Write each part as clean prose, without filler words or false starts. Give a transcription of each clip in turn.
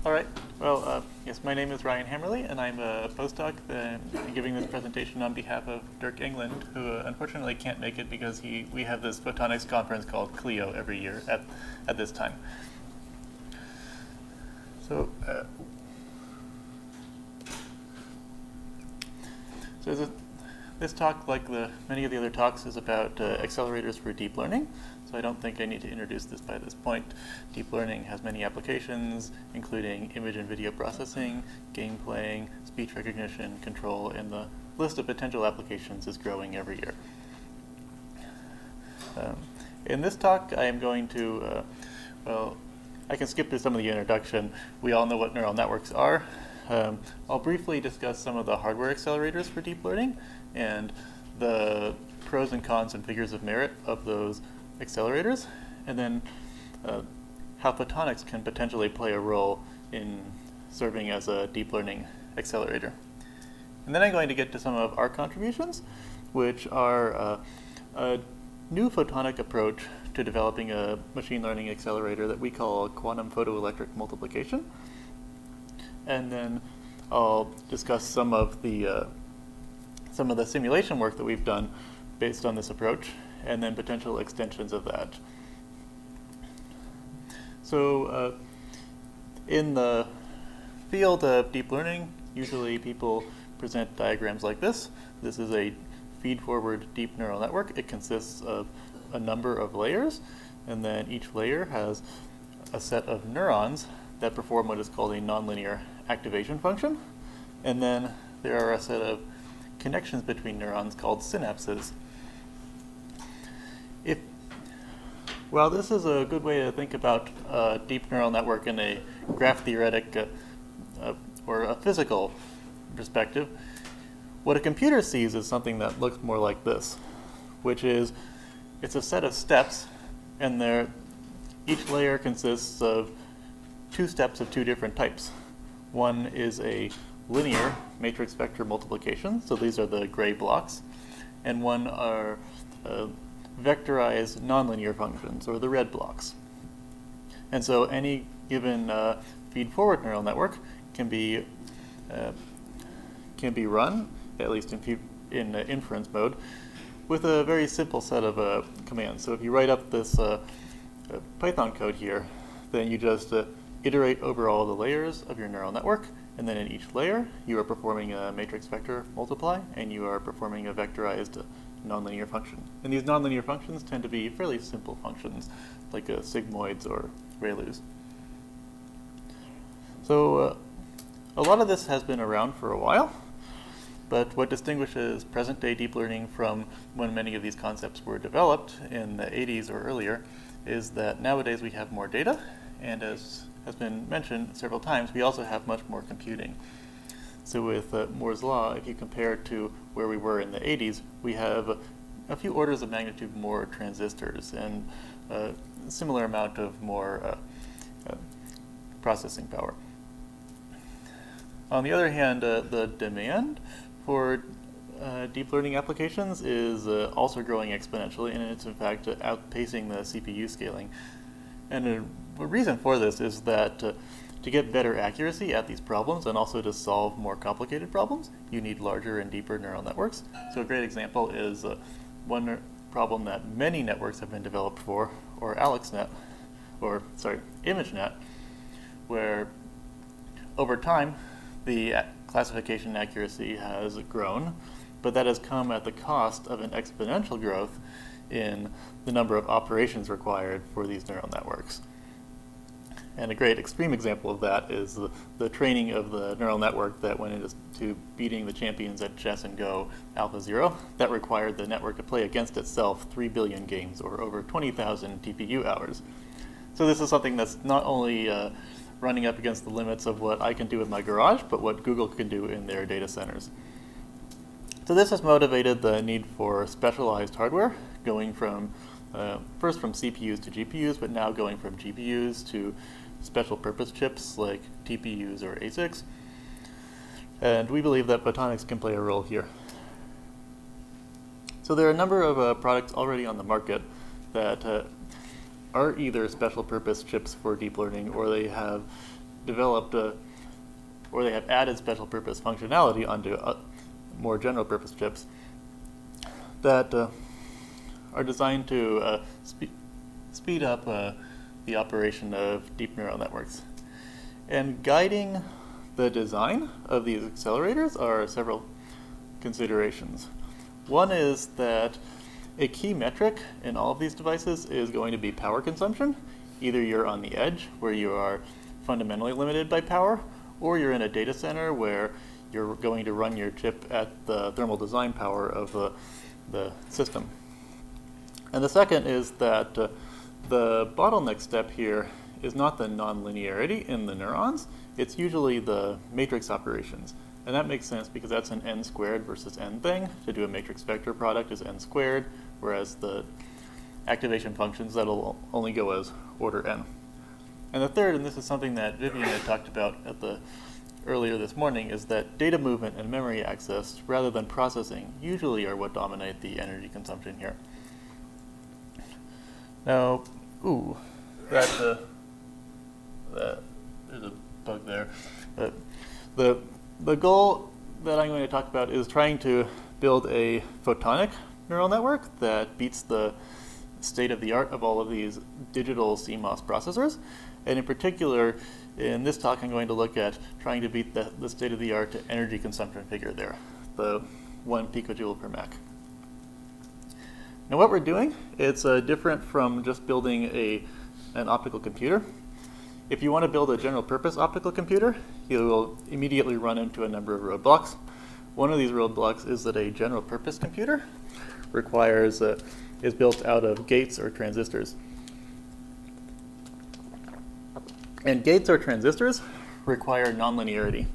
All right. Well, yes, my name is Ryan Hamerly, and I'm a postdoc giving this presentation on behalf of Dirk England, who unfortunately can't make it because we have this photonics conference called CLIO every year at this time. So, this talk, like many of the other talks, is about accelerators for deep learning. So I don't think I need to introduce this by this point. Deep learning has many applications, including image and video processing, game playing, speech recognition, control, and the list of potential applications is growing every year. In this talk, I am going to, well, I can skip through some of the introduction. We all know what neural networks are. I'll briefly discuss some of the hardware accelerators for deep learning and the pros and cons and figures of merit of those accelerators, and then how photonics can potentially play a role in serving as a deep learning accelerator. And then I'm going to get to some of our contributions, which are a new photonic approach to developing a machine learning accelerator that we call quantum photoelectric multiplication. And then I'll discuss some of the simulation work that we've done based on this approach, and then potential extensions of that. So in the field of deep learning, usually people present diagrams like this. This is a feed-forward deep neural network. It consists of a number of layers, and then each layer has a set of neurons that perform what is called a nonlinear activation function. And then there are a set of connections between neurons called synapses. While this is a good way to think about a deep neural network in a graph theoretic or a physical perspective, what a computer sees is something that looks more like this, which is it's a set of steps, and each layer consists of two steps of two different types. One is a linear matrix vector multiplication, so these are the gray blocks, and one are vectorized nonlinear functions, or the red blocks. And so any given feed-forward neural network can be run, at least in inference mode, with a very simple set of commands. So if you write up this Python code here, then you just iterate over all the layers of your neural network, and then in each layer, you are performing a matrix vector multiply, and you are performing a vectorized nonlinear function. And these nonlinear functions tend to be fairly simple functions, like sigmoids or ReLUs. So a lot of this has been around for a while, but what distinguishes present-day deep learning from when many of these concepts were developed in the 80s or earlier is that nowadays we have more data, and as has been mentioned several times, we also have much more computing. So with Moore's law, if you compare it to where we were in the 80s, we have a few orders of magnitude more transistors and a similar amount of more processing power. On the other hand, the demand for deep learning applications is also growing exponentially, and it's in fact outpacing the CPU scaling. And the reason for this is that to get better accuracy at these problems and also to solve more complicated problems, you need larger and deeper neural networks. So a great example is one problem that many networks have been developed for, or ImageNet, where over time the classification accuracy has grown, but that has come at the cost of an exponential growth in the number of operations required for these neural networks. And a great extreme example of that is the training of the neural network that went into beating the champions at chess and Go, AlphaZero. That required the network to play against itself 3 billion games, or over 20,000 TPU hours. So this is something that's not only running up against the limits of what I can do with my garage, but what Google can do in their data centers. So this has motivated the need for specialized hardware, going from first from CPUs to GPUs, but now going from GPUs to special purpose chips like TPUs or ASICs. And we believe that photonics can play a role here. So there are a number of products already on the market that are either special purpose chips for deep learning, or they have developed, or they have added special purpose functionality onto more general purpose chips that are designed to speed up the operation of deep neural networks. And guiding the design of these accelerators are several considerations. One is that a key metric in all of these devices is going to be power consumption. Either you're on the edge, where you are fundamentally limited by power, or you're in a data center where you're going to run your chip at the thermal design power of the system. And the second is that the bottleneck step here is not the nonlinearity in the neurons, it's usually the matrix operations. And that makes sense because that's an n squared versus n thing. To do a matrix vector product is n squared, whereas the activation functions, that'll only go as order n. And the third, and this is something that Vivian had talked about earlier this morning, is that data movement and memory access, rather than processing, usually are what dominate the energy consumption here. Now, there's a bug there. The goal that I'm going to talk about is trying to build a photonic neural network that beats the state of the art of all of these digital CMOS processors. And in particular, in this talk, I'm going to look at trying to beat the state of the art energy consumption figure there, the 1 picojoule per Mach. Now what we're doing, it's different from just building an optical computer. If you want to build a general purpose optical computer, you will immediately run into a number of roadblocks. One of these roadblocks is that a general purpose computer is built out of gates or transistors. And gates or transistors require nonlinearity.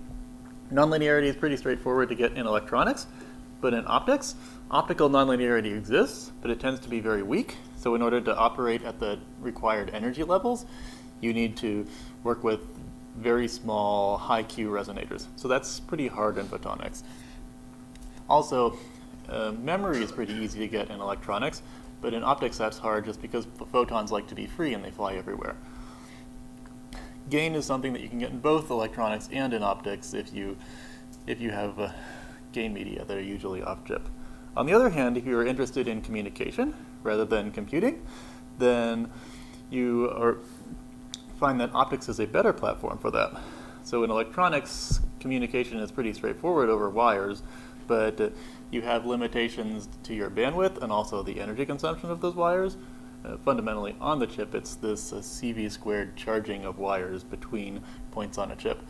Nonlinearity is pretty straightforward to get in electronics, but in optics, optical nonlinearity exists, but it tends to be very weak. So in order to operate at the required energy levels, you need to work with very small high Q resonators. So that's pretty hard in photonics. Also, memory is pretty easy to get in electronics, but in optics that's hard just because photons like to be free and they fly everywhere. Gain is something that you can get in both electronics and in optics if you have gain media that are usually off-chip. On the other hand, if you are interested in communication rather than computing, then you find that optics is a better platform for that. So in electronics, communication is pretty straightforward over wires, but you have limitations to your bandwidth and also the energy consumption of those wires. Fundamentally, on the chip, it's this CV squared charging of wires between points on a chip.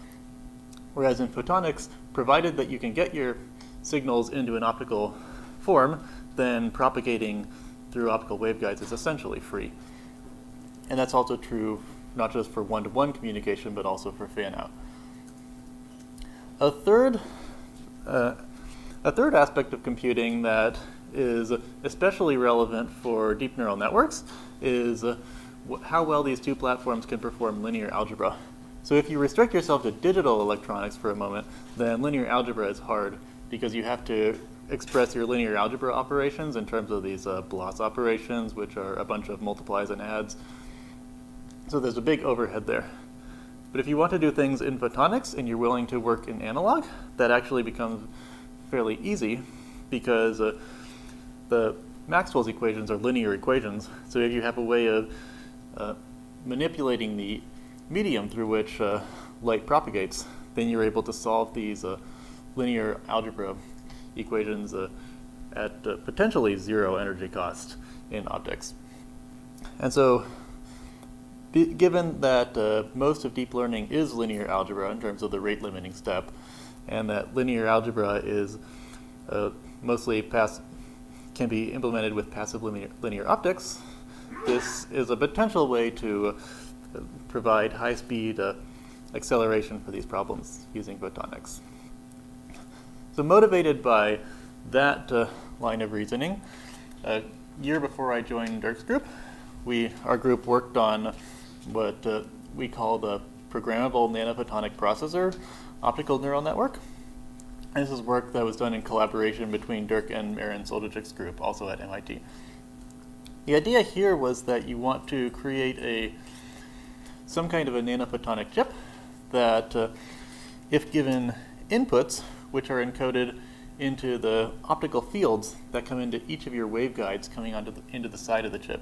Whereas in photonics, provided that you can get your signals into an optical form, then propagating through optical waveguides is essentially free. And that's also true not just for one-to-one communication, but also for fan-out. A third aspect of computing that is especially relevant for deep neural networks is how well these two platforms can perform linear algebra. So if you restrict yourself to digital electronics for a moment, then linear algebra is hard because you have to express your linear algebra operations in terms of these BLOS operations, which are a bunch of multiplies and adds. So there's a big overhead there. But if you want to do things in photonics and you're willing to work in analog, that actually becomes fairly easy because the Maxwell's equations are linear equations. So if you have a way of manipulating the medium through which light propagates, then you're able to solve these linear algebra equations at potentially zero energy cost in optics. And so given that most of deep learning is linear algebra in terms of the rate limiting step, and that linear algebra is mostly can be implemented with passive linear optics, this is a potential way to provide high-speed acceleration for these problems using photonics. So motivated by that line of reasoning, a year before I joined Dirk's group, our group worked on what we call the programmable nanophotonic processor optical neural network. And this is work that was done in collaboration between Dirk and Marin Soldachik's group, also at MIT. The idea here was that you want to create some kind of a nanophotonic chip that if given inputs, which are encoded into the optical fields that come into each of your waveguides coming into the side of the chip,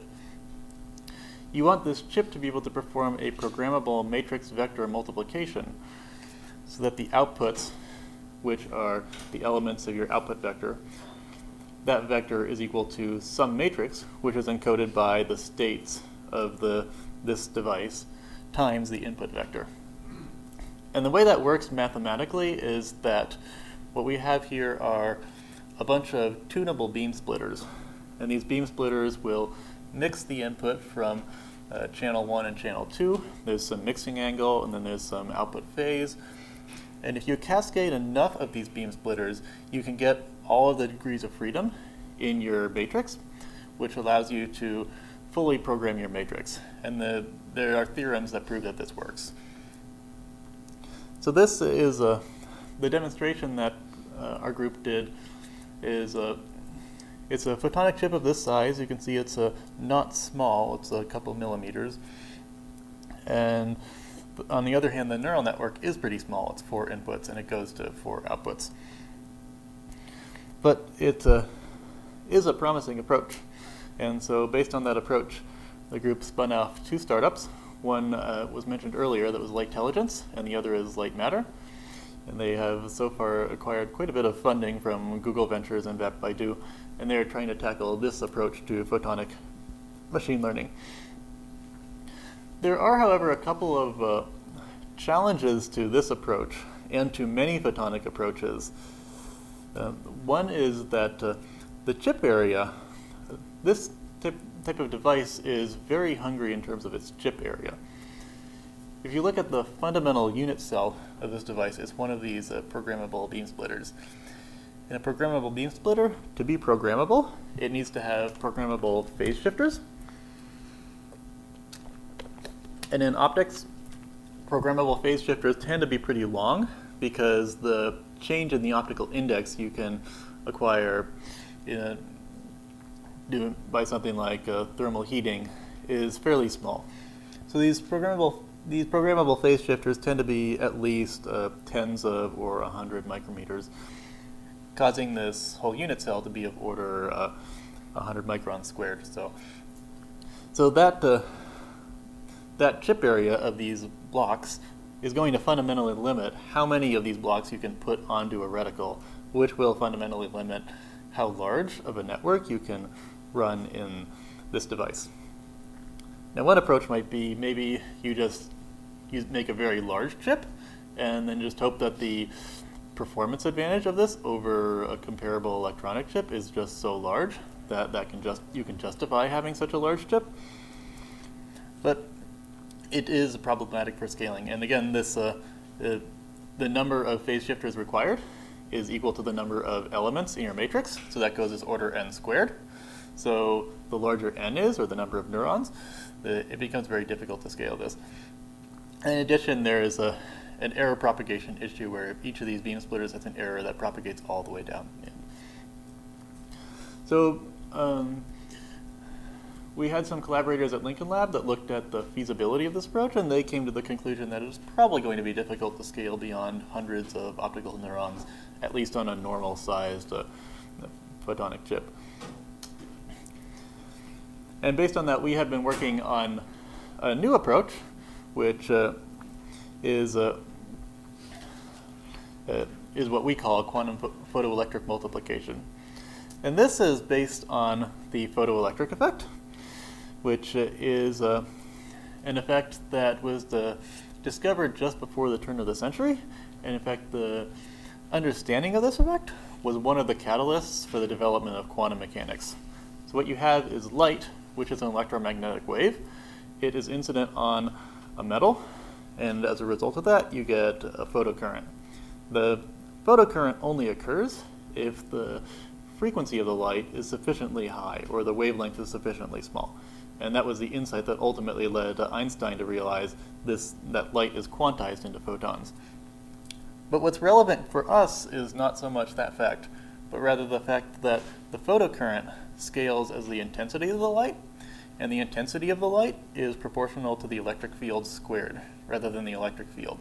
you want this chip to be able to perform a programmable matrix vector multiplication so that the outputs, which are the elements of your output vector, that vector is equal to some matrix, which is encoded by the states of this device, times the input vector. And the way that works mathematically is that what we have here are a bunch of tunable beam splitters. And these beam splitters will mix the input from channel 1 and channel 2. There's some mixing angle, and then there's some output phase. And if you cascade enough of these beam splitters, you can get all of the degrees of freedom in your matrix, which allows you to fully program your matrix. And there are theorems that prove that this works. So this is the demonstration that our group did is it's a photonic chip of this size. You can see it's not small. It's a couple millimeters. And on the other hand, the neural network is pretty small. It's 4 inputs, and it goes to 4 outputs. But it is a promising approach. And so based on that approach, the group spun off 2 startups. One was mentioned earlier, that was Lightelligence, and the other is Light Matter. And they have so far acquired quite a bit of funding from Google Ventures and Baidu, and they're trying to tackle this approach to photonic machine learning. There are, however, a couple of challenges to this approach and to many photonic approaches. One is that the chip area, this type of device is very hungry in terms of its chip area. If you look at the fundamental unit cell of this device, it's one of these programmable beam splitters. In a programmable beam splitter, to be programmable, it needs to have programmable phase shifters. And in optics, programmable phase shifters tend to be pretty long because the change in the optical index you can acquire by something like thermal heating is fairly small. So these programmable phase shifters tend to be at least tens of or 100 micrometers, causing this whole unit cell to be of order 100 microns squared. So that chip area of these blocks is going to fundamentally limit how many of these blocks you can put onto a reticle, which will fundamentally limit how large of a network you can run in this device. Now, one approach might be maybe you make a very large chip and then just hope that the performance advantage of this over a comparable electronic chip is just so large that you can justify having such a large chip. But it is problematic for scaling. And again, the number of phase shifters required is equal to the number of elements in your matrix. So that goes as order n squared. So the larger n is, or the number of neurons, it becomes very difficult to scale this. In addition, there is an error propagation issue where each of these beam splitters has an error that propagates all the way down. So we had some collaborators at Lincoln Lab that looked at the feasibility of this approach, and they came to the conclusion that it's probably going to be difficult to scale beyond hundreds of optical neurons, at least on a normal-sized photonic chip. And based on that, we have been working on a new approach, which is what we call quantum photoelectric multiplication. And this is based on the photoelectric effect, which is an effect that was discovered just before the turn of the century. And in fact, the understanding of this effect was one of the catalysts for the development of quantum mechanics. So what you have is light, which is an electromagnetic wave. It is incident on a metal, and as a result of that, you get a photocurrent. The photocurrent only occurs if the frequency of the light is sufficiently high, or the wavelength is sufficiently small. And that was the insight that ultimately led Einstein to realize that light is quantized into photons. But what's relevant for us is not so much that fact, but rather the fact that the photocurrent scales as the intensity of the light, and the intensity of the light is proportional to the electric field squared, rather than the electric field.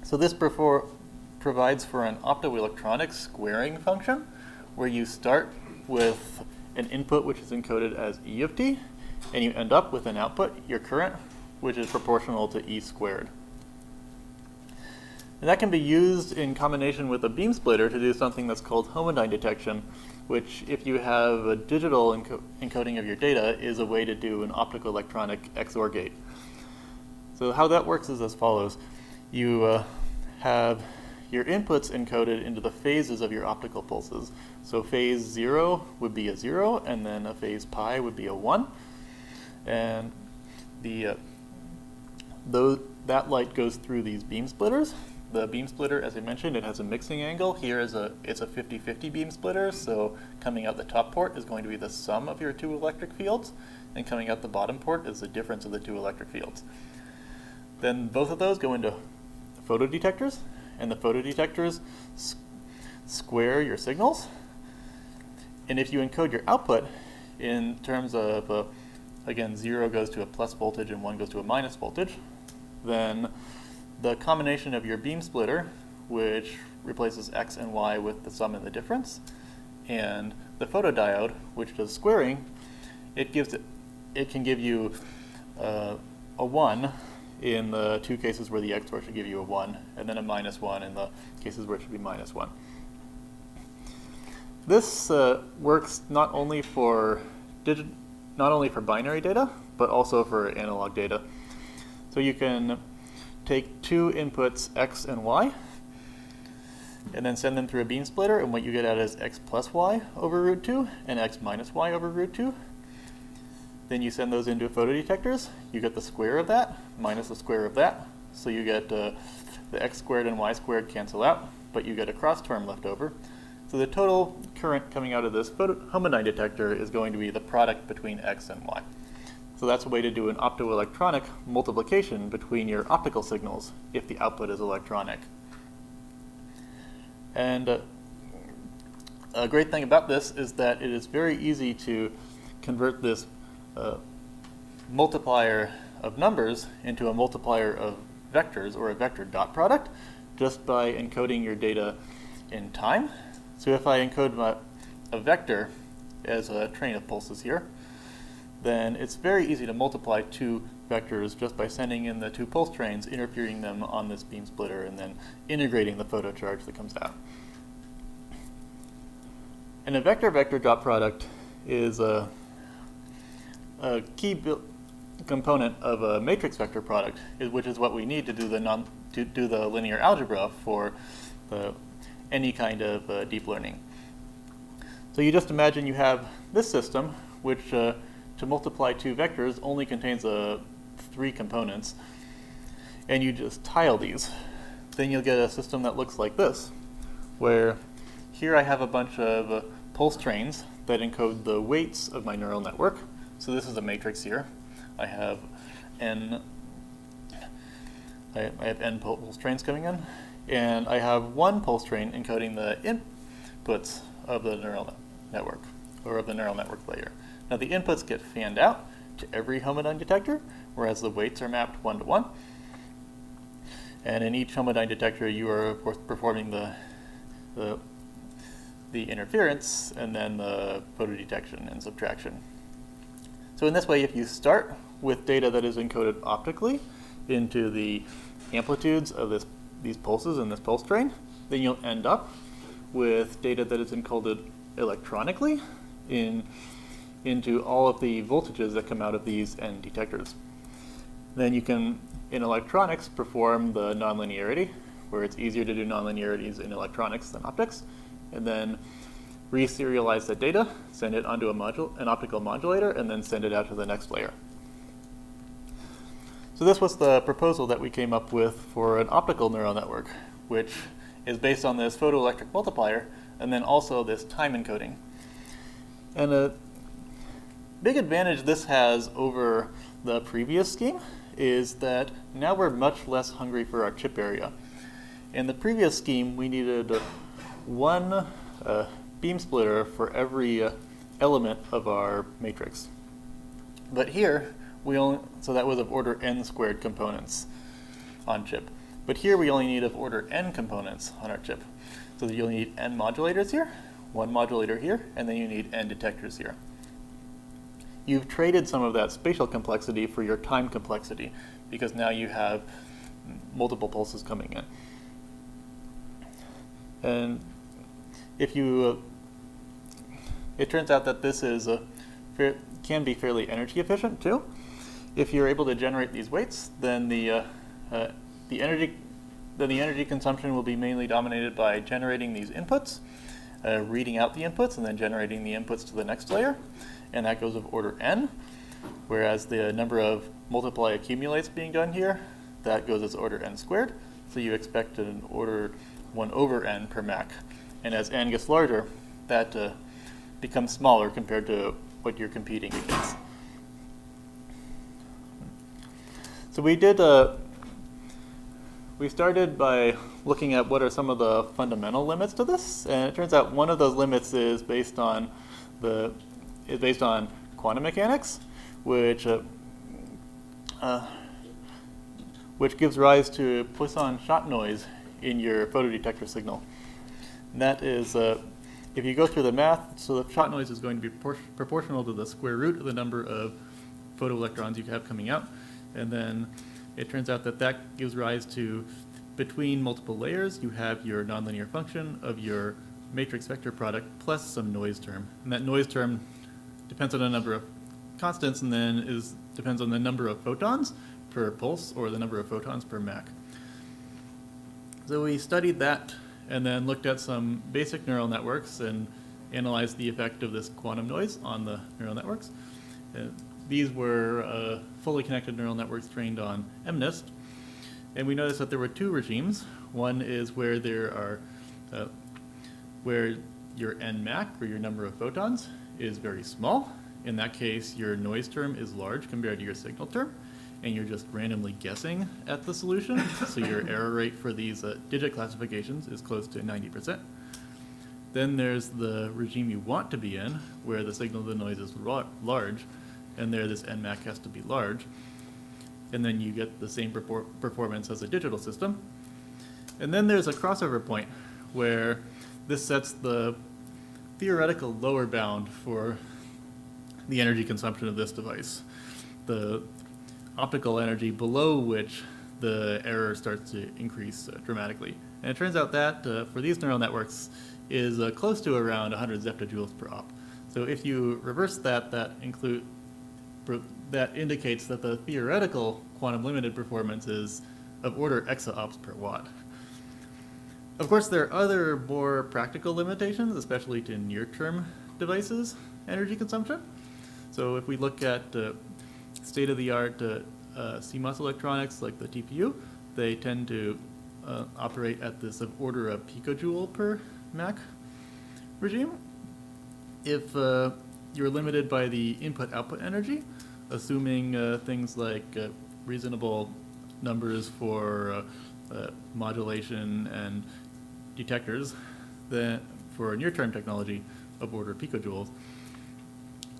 So this provides for an optoelectronic squaring function, where you start with an input which is encoded as E of t, and you end up with an output, your current, which is proportional to E squared. And that can be used in combination with a beam splitter to do something that's called Homodyne Detection, which, if you have a digital encoding of your data, is a way to do an optoelectronic XOR gate. So how that works is as follows. You have your inputs encoded into the phases of your optical pulses. So phase 0 would be a 0, and then a phase pi would be a 1. And that light goes through these beam splitters. The beam splitter, as I mentioned, it has a mixing angle. Here it's a 50-50 beam splitter, so coming out the top port is going to be the sum of your two electric fields, and coming out the bottom port is the difference of the two electric fields. Then both of those go into photodetectors, and the photodetectors square your signals. And if you encode your output in terms of, again, 0 goes to a plus voltage and 1 goes to a minus voltage, then the combination of your beam splitter, which replaces x and y with the sum and the difference, and the photodiode, which does squaring, it can give you a 1 in the two cases where the XOR should give you a 1, and then a -1 in the cases where it should be -1. This works not only for binary data, but also for analog data. So you can take two inputs x and y, and then send them through a beam splitter, and what you get out is x plus y over root 2 and x minus y over root 2. Then you send those into photodetectors. You get the square of that minus the square of that. So you get the x squared and y squared cancel out, but you get a cross term left over. So the total current coming out of this Homodyne detector is going to be the product between x and y. So that's a way to do an optoelectronic multiplication between your optical signals if the output is electronic. And a great thing about this is that it is very easy to convert this multiplier of numbers into a multiplier of vectors, or a vector dot product, just by encoding your data in time. So if I encode a vector as a train of pulses here, then it's very easy to multiply two vectors just by sending in the two pulse trains, interfering them on this beam splitter, and then integrating the photocharge that comes out. And a vector-vector dot product is a key component of a matrix vector product, which is what we need to do the linear algebra for any kind of deep learning. So you just imagine you have this system, which to multiply two vectors only contains 3 components, and you just tile these. Then you'll get a system that looks like this, where here I have a bunch of pulse trains that encode the weights of my neural network. So this is a matrix here. I have n pulse trains coming in, and I have one pulse train encoding the inputs of the neural network, or of the neural network layer. Now the inputs get fanned out to every Homodyne detector, whereas the weights are mapped 1 to 1. And in each Homodyne detector, you are of course performing the interference and then the photodetection and subtraction. So in this way, if you start with data that is encoded optically into the amplitudes of these pulses in this pulse train, then you'll end up with data that is encoded electronically into all of the voltages that come out of these N detectors. Then you can, in electronics, perform the nonlinearity, where it's easier to do nonlinearities in electronics than optics, and then reserialize the data, send it onto an optical modulator, and then send it out to the next layer. So this was the proposal that we came up with for an optical neural network, which is based on this photoelectric multiplier, and then also this time encoding. And a big advantage this has over the previous scheme is that now we're much less hungry for our chip area. In the previous scheme, we needed one beam splitter for every element of our matrix. But here, so that was of order n squared components on chip. But here we only need of order n components on our chip. So that you'll need n modulators here, one modulator here, and then you need n detectors here. You've traded some of that spatial complexity for your time complexity, because now you have multiple pulses coming in. And if you, it turns out that this is can be fairly energy efficient too. If you're able to generate these weights, then the energy consumption will be mainly dominated by generating these inputs, reading out the inputs, and then generating the inputs to the next layer, and that goes of order n. Whereas the number of multiply accumulates being done here, that goes as order n squared. So you expect an order 1 over n per Mac. And as n gets larger, that becomes smaller compared to what you're competing against. So we started by looking at what are some of the fundamental limits to this, and it turns out one of those limits is based on quantum mechanics, which gives rise to Poisson shot noise in your photodetector signal. And that is, if you go through the math, so the shot noise is going to be proportional to the square root of the number of photoelectrons you have coming out, and then it turns out that that gives rise to, between multiple layers, you have your nonlinear function of your matrix vector product plus some noise term. And that noise term depends on a number of constants, and then depends on the number of photons per pulse or the number of photons per Mach. So we studied that and then looked at some basic neural networks and analyzed the effect of this quantum noise on the neural networks. These were fully connected neural networks trained on MNIST. And we noticed that there were two regimes. One is where where your Nmac, or your number of photons, is very small. In that case, your noise term is large compared to your signal term, and you're just randomly guessing at the solution. So your error rate for these digit classifications is close to 90%. Then there's the regime you want to be in, where the signal to the noise is large, and there this Nmac has to be large. And then you get the same performance as a digital system. And then there's a crossover point where this sets the theoretical lower bound for the energy consumption of this device, the optical energy below which the error starts to increase dramatically. And it turns out that for these neural networks is close to around 100 zeptojoules per op. So if you reverse that, that indicates that the theoretical quantum limited performance is of order exaops per watt. Of course, there are other more practical limitations, especially to near-term devices' energy consumption. So if we look at state-of-the-art CMOS electronics like the TPU, they tend to operate at this of order of picojoule per Mach regime. If you're limited by the input-output energy, assuming things like reasonable numbers for modulation and detectors, then for near-term technology of order picojoules,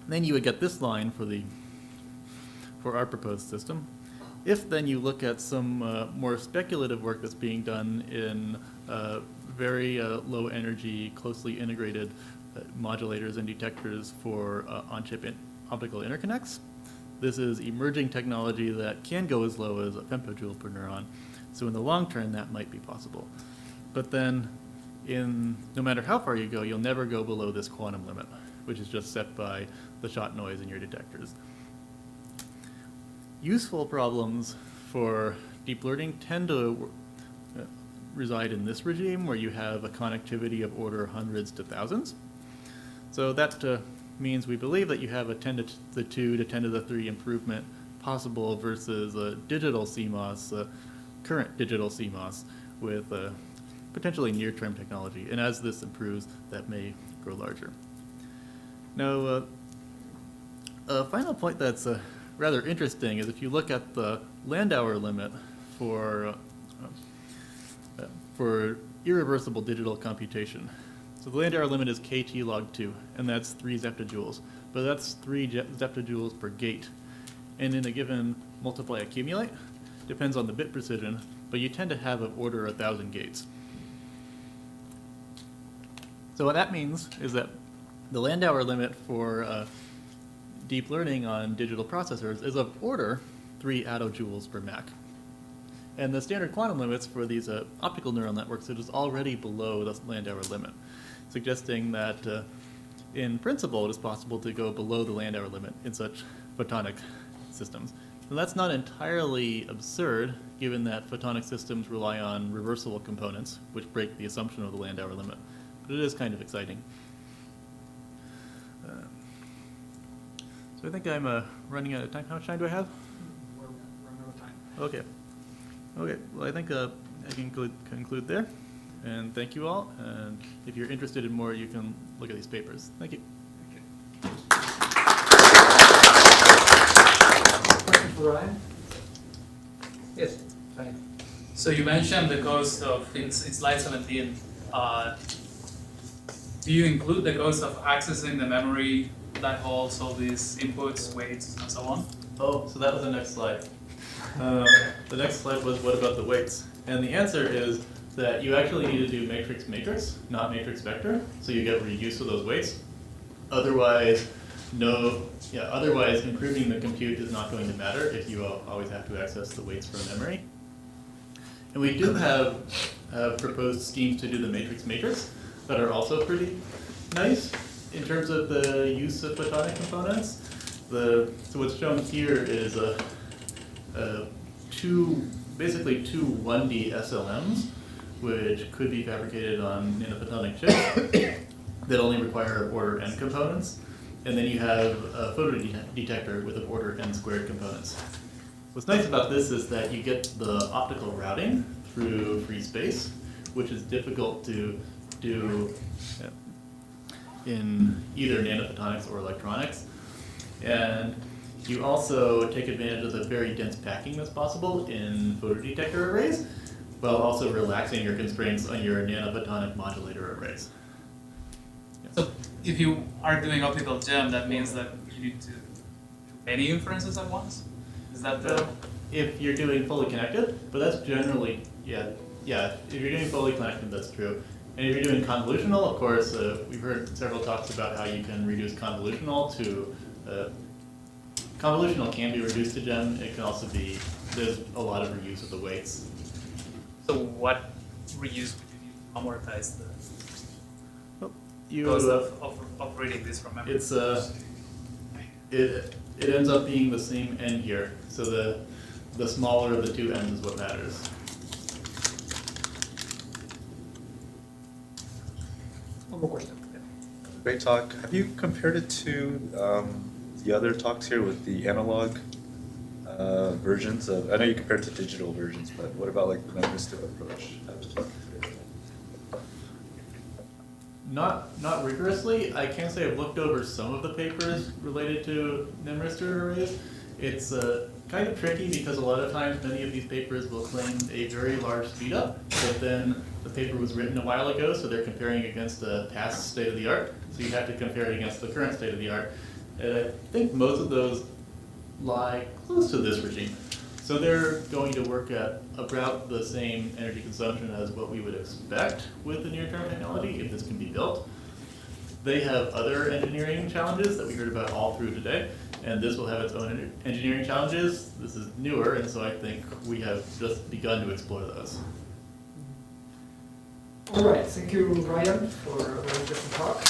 then you would get this line for our proposed system. If then you look at some more speculative work that's being done in very low energy, closely integrated modulators and detectors for on-chip optical interconnects, this is emerging technology that can go as low as a femtojoule per neuron. So in the long term, that might be possible. But then, no matter how far you go, you'll never go below this quantum limit, which is just set by the shot noise in your detectors. Useful problems for deep learning tend to reside in this regime, where you have a connectivity of order hundreds to thousands. So that means we believe that you have a 10 to the 2 to 10 to the 3 improvement possible versus a digital CMOS, current digital CMOS with potentially near-term technology. And as this improves, that may grow larger. Now, a final point that's rather interesting is if you look at the Landover limit for irreversible digital computation. So the Landover limit is kT log 2, and that's 3 zeptojoules. But that's 3 zeptojoules per gate. And in a given multiply accumulate, depends on the bit precision, but you tend to have of order 1,000 gates. So what that means is that the Landover limit for deep learning on digital processors is of order 3 attojoules per Mach. And the standard quantum limits for these optical neural networks are just already below the Landover limit, suggesting that in principle it is possible to go below the Landover limit in such photonic systems. And that's not entirely absurd, given that photonic systems rely on reversible components, which break the assumption of the Landover limit. But it is kind of exciting. So I think I'm running out of time. How much time do I have? We're running out of time. Okay. Okay, well, I think I can conclude there. And thank you all. And if you're interested in more, you can look at these papers. Thank you. Question for Ryan? Yes, fine. So you mentioned the cost of, in slide 17, do you include the cost of accessing the memory that holds all these inputs, weights, and so on? Oh, so that was the next slide. The next slide was what about the weights? And the answer is that you actually need to do matrix-matrix, not matrix-vector, so you get reuse of those weights. Otherwise, otherwise improving the compute is not going to matter if you always have to access the weights from memory. And we do have proposed schemes to do the matrix-matrix that are also pretty nice in terms of the use of photonic components. So what's shown here is basically two 1D SLMs, which could be fabricated on nanophotonic chips that only require order n components. And then you have a photodetector with an order n squared components. What's nice about this is that you get the optical routing through free space, which is difficult to do in either nanophotonics or electronics. And you also take advantage of the very dense packing that's possible in photodetector arrays, while also relaxing your constraints on your nanophotonic modulator arrays. So if you are doing optical gem, that means that you need to do many inferences at once? Is that the... If you're doing fully connected, but that's generally, yeah, if you're doing fully connected, that's true. And if you're doing convolutional, of course, we've heard several talks about how you can reduce convolutional to, convolutional can be reduced to gem. It can also be, there's a lot of reuse of the weights. So what reuse would you need to amortize the cost of reading this from memory? It's it ends up being the same n here. So the smaller of the two n's is what matters. One more question. Yeah. Great talk. Have you compared it to the other talks here with the analog versions of? I know you compared it to digital versions, but what about like the memristive approach? Not rigorously. I can say I've looked over some of the papers related to memristor arrays. It's kind of tricky because a lot of times many of these papers will claim a very large speed up, but then the paper was written a while ago, so they're comparing against the past state of the art. So you have to compare it against the current state of the art. And I think most of those lie close to this regime. So they're going to work at about the same energy consumption as what we would expect with the near-term technology if this can be built. They have other engineering challenges that we heard about all through today, and this will have its own engineering challenges. This is newer, and so I think we have just begun to explore those. All right, thank you, Ryan, for a very interesting talk.